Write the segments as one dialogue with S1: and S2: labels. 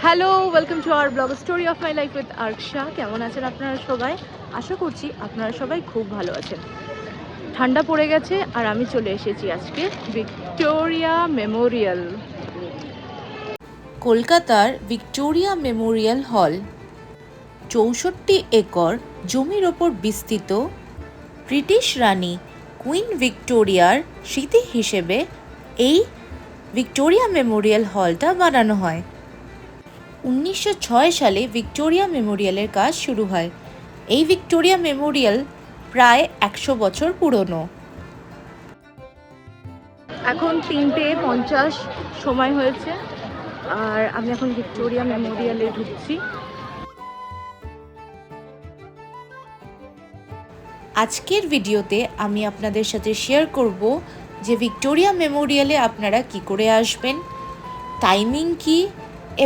S1: Hello, welcome to our blog story of my life with Arksha. কেমন আছেন আপনারা সবাই? আশা করছি আপনারা সবাই খুব ভালো আছেন। ঠান্ডা পড়ে গেছে আর আমি চলে এসেছি আজকে ভিক্টোরিয়া মেমোরিয়াল।
S2: কলকাতার ভিক্টোরিয়া মেমোরিয়াল হল ৬৪ একর জমির ওপর বিস্তৃত। ব্রিটিশ রানী কুইন ভিক্টোরিয়ার স্মৃতি হিসেবে এই ভিক্টোরিয়া মেমোরিয়াল হলটা বানানো হয়। ১৯০৬ সালে ভিক্টোরিয়া মেমোরিয়ালের কাজ শুরু হয়। এই ভিক্টোরিয়া মেমোরিয়াল প্রায় ১০০ বছর পুরনো।
S1: এখন ৩:৫০ সময় হয়েছে আর আমি এখন ভিক্টোরিয়া মেমোরিয়ালে ঢুকছি।
S2: আজকের ভিডিওতে আমি আপনাদের সাথে শেয়ার করব যে ভিক্টোরিয়া মেমোরিয়ালে আপনারা কি করে আসবেন, টাইমিং কি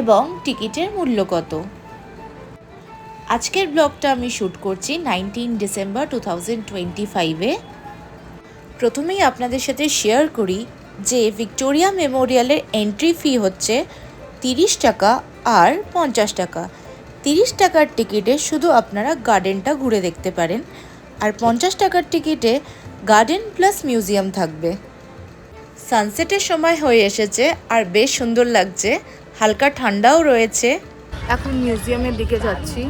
S2: এবং টিকিটের মূল্য কত। আজকের ব্লগটা আমি শ্যুট করছি 19 ডিসেম্বর 2025-এ। প্রথমেই আপনাদের সাথে শেয়ার করি যে ভিক্টোরিয়া মেমোরিয়ালের এন্ট্রি ফি হচ্ছে 30 টাকা আর 50 টাকা। 30 টাকার টিকিটে শুধু আপনারা গার্ডেনটা ঘুরে দেখতে পারেন, আর 50 টাকার টিকিটে গার্ডেন প্লাস মিউজিয়াম থাকবে। সানসেটের সময় হয়ে এসেছে আর বেশ সুন্দর লাগছে, হালকা ঠান্ডাও রয়েছে।
S1: এখন মিউজিয়ামের দিকে যাচ্ছি।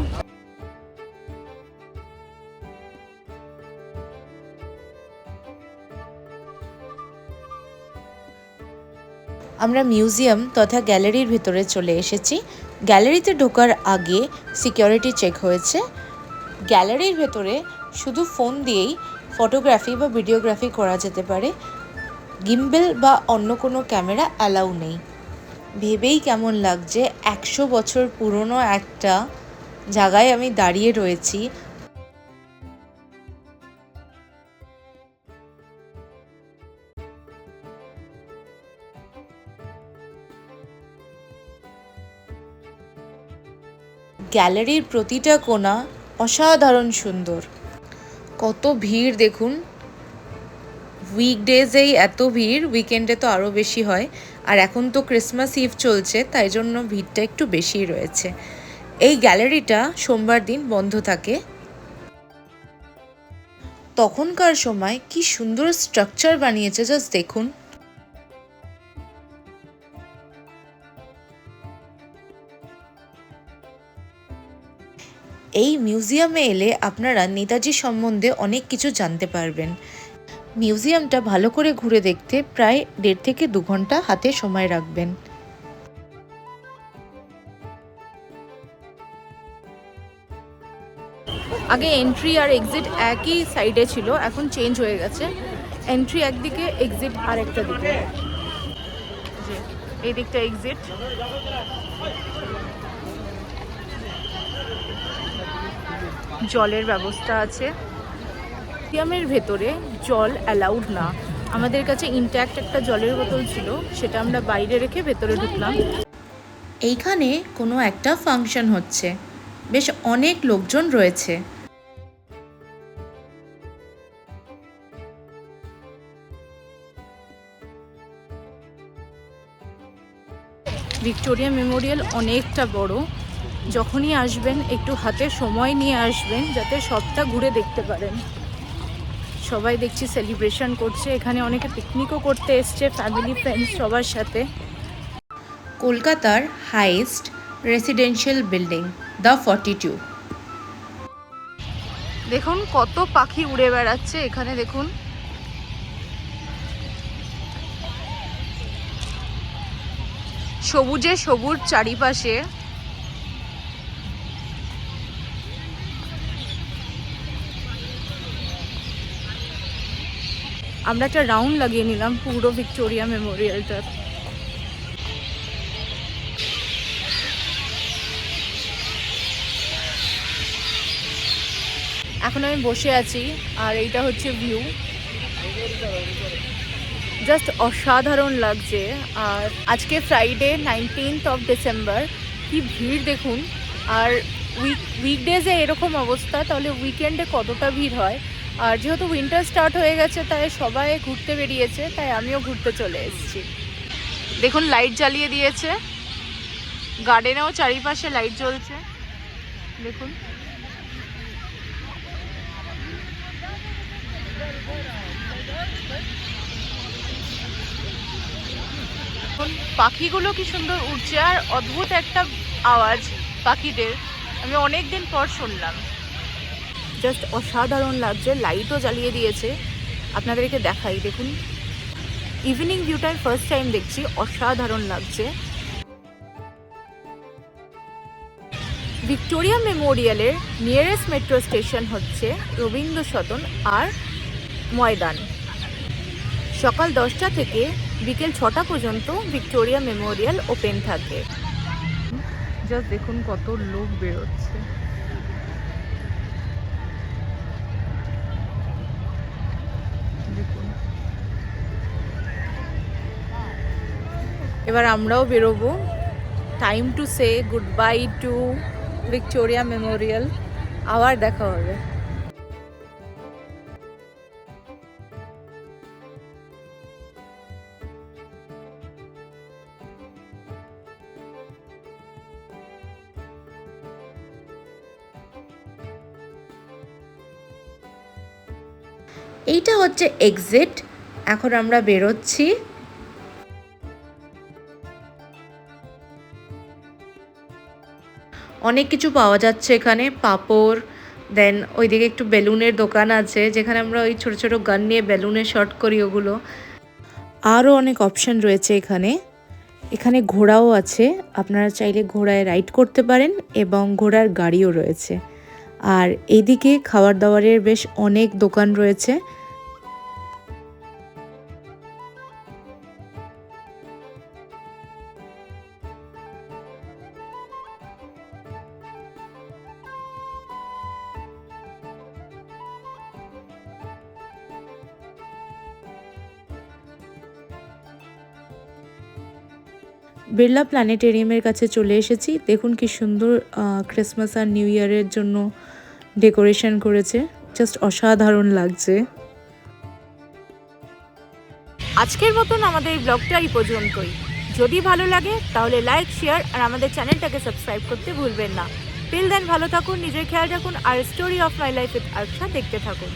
S2: আমরা মিউজিয়াম তথা গ্যালারির ভিতরে চলে এসেছি। গ্যালারিতে ঢোকার আগে সিকিউরিটি চেক হয়েছে। গ্যালারির ভেতরে শুধু ফোন দিয়েই ফটোগ্রাফি বা ভিডিওগ্রাফি করা যেতে পারে, গিম্বেল বা অন্য কোনো ক্যামেরা অ্যালাউ নেই। ভেবেই কেমন লাগছে, ১০০ বছর পুরনো একটা জায়গায় আমি দাঁড়িয়ে রয়েছি। গ্যালারির প্রতিটা কোণা অসাধারণ সুন্দর। কত ভিড় দেখুন, উইকডেজেই এত ভিড়, উইকেন্ডে তো আরও বেশি হয়। আর এখন তো ক্রিসমাস ইভ চলছে, তাই জন্য ভিড়টা একটু বেশিই রয়েছে। এই গ্যালারিটা সোমবার দিন বন্ধ থাকে। তখনকার সময় কি সুন্দর স্ট্রাকচার বানিয়েছে, জাস্ট দেখুন। এই মিউজিয়ামে এলে আপনারা নেতাজি সম্বন্ধে অনেক কিছু জানতে পারবেন। মিউজিয়ামটা ভালো করে ঘুরে দেখতে প্রায় ১.৫ থেকে ২ ঘন্টা হাতে সময় রাখবেন।
S1: আগে এন্ট্রি আর এক্সিট একই সাইডে ছিল, এখন চেঞ্জ হয়ে গেছে। এন্ট্রি একদিকে, এক্সিট আর একটা দিকে। এই দিকটা এক্সিট, জলের ব্যবস্থা আছে। মিউজিয়ামের ভেতরে জল অ্যালাউড না। আমাদের কাছে ইনট্যাক্ট একটা জলের বোতল ছিল, সেটা আমরা বাইরে রেখে ভেতরে ঢুকলাম।
S2: এইখানে কোনো একটা ফাংশন হচ্ছে, বেশ অনেক লোকজন রয়েছে।
S1: ভিক্টোরিয়া মেমোরিয়াল অনেকটা বড়। যখনই আসবেন একটু হাতে সময় নিয়ে আসবেন, যাতে সবটা ঘুরে দেখতে পারেন। সবাই দেখছি সেলিব্রেশন করছে, এখানে অনেকে পিকনিকও করতে এসছে, ফ্যামিলি ফ্রেন্ডস সবার সাথে।
S2: কলকাতার হাইয়েস্ট রেসিডেন্সিয়াল বিল্ডিং দ্য 42।
S1: দেখুন কত পাখি উড়ে বেড়াচ্ছে এখানে, দেখুন। সবুজে সবুজ চারিপাশে। আমরা একটা রাউন্ড লাগিয়ে নিলাম পুরো ভিক্টোরিয়া মেমোরিয়ালটার। এখন আমি বসে আছি আর এইটা হচ্ছে ভিউ, জাস্ট অসাধারণ লাগছে। আর আজকে ফ্রাইডে 19 ডিসেম্বর, কি ভিড় দেখুন। আর উইকডেজে এরকম অবস্থা, তাহলে উইকেন্ডে কতটা ভিড় হয়। আর যেহেতু উইন্টার স্টার্ট হয়ে গেছে, তাই সবাই ঘুরতে বেরিয়েছে, তাই আমিও ঘুরতে চলে এসেছি। দেখুন লাইট জ্বালিয়ে দিয়েছে। গার্ডেনেও চারিপাশে লাইট জ্বলছে দেখুন। পাখিগুলো কি সুন্দর উঠছে, আর অদ্ভুত একটা আওয়াজ পাখিদের আমি অনেকদিন পর শুনলাম। জাস্ট অসাধারণ লাগছে, লাইটও জ্বালিয়ে দিয়েছে। আপনাদেরকে দেখাই, দেখুন ইভিনিং ভিউটার ফার্স্ট টাইম দেখছি, অসাধারণ লাগছে। ভিক্টোরিয়া মেমোরিয়ালের নিয়ারেস্ট মেট্রো স্টেশন হচ্ছে রবীন্দ্র সদন আর ময়দান। সকাল 10টা থেকে বিকেল 6টা পর্যন্ত ভিক্টোরিয়া মেমোরিয়াল ওপেন থাকে। জাস্ট দেখুন কত লোক বেরোচ্ছে। দেখুন এবার আমরাও বেরোবো। Time to say goodbye to Victoria Memorial. আবার দেখা হবে।
S2: এইটা হচ্ছে এক্সিট। এখন আমরা বেরোচ্ছি। অনেক কিছু পাওয়া যাচ্ছে এখানে, পাপড়, দেন ওইদিকে একটু বেলুনের দোকান আছে যেখানে আমরা ওই ছোট ছোট গান নিয়ে বেলুনে শর্ট করি ওগুলো। আরও অনেক অপশান রয়েছে এখানে। এখানে ঘোড়াও আছে, আপনারা চাইলে ঘোড়ায় রাইড করতে পারেন এবং ঘোড়ার গাড়িও রয়েছে। আর এইদিকে খাবার দাবারের বেশ অনেক দোকান রয়েছে। বিড়লা প্ল্যানেটেরিয়ামের কাছে চলে এসেছি। দেখুন কি সুন্দর ক্রিসমাস আর নিউ ইয়ারের জন্য ডেকোরেশন করেছে, জাস্ট অসাধারণ লাগছে।
S1: আজকের মতন আমাদের এই ব্লগটা এই পর্যন্তই। যদি ভালো লাগে তাহলে লাইক, শেয়ার আর আমাদের চ্যানেলটাকে সাবস্ক্রাইব করতে ভুলবেন না। টিল দেন ভালো থাকুন, নিজের খেয়াল রাখুন আর story of my life with Arsha দেখতে থাকুন।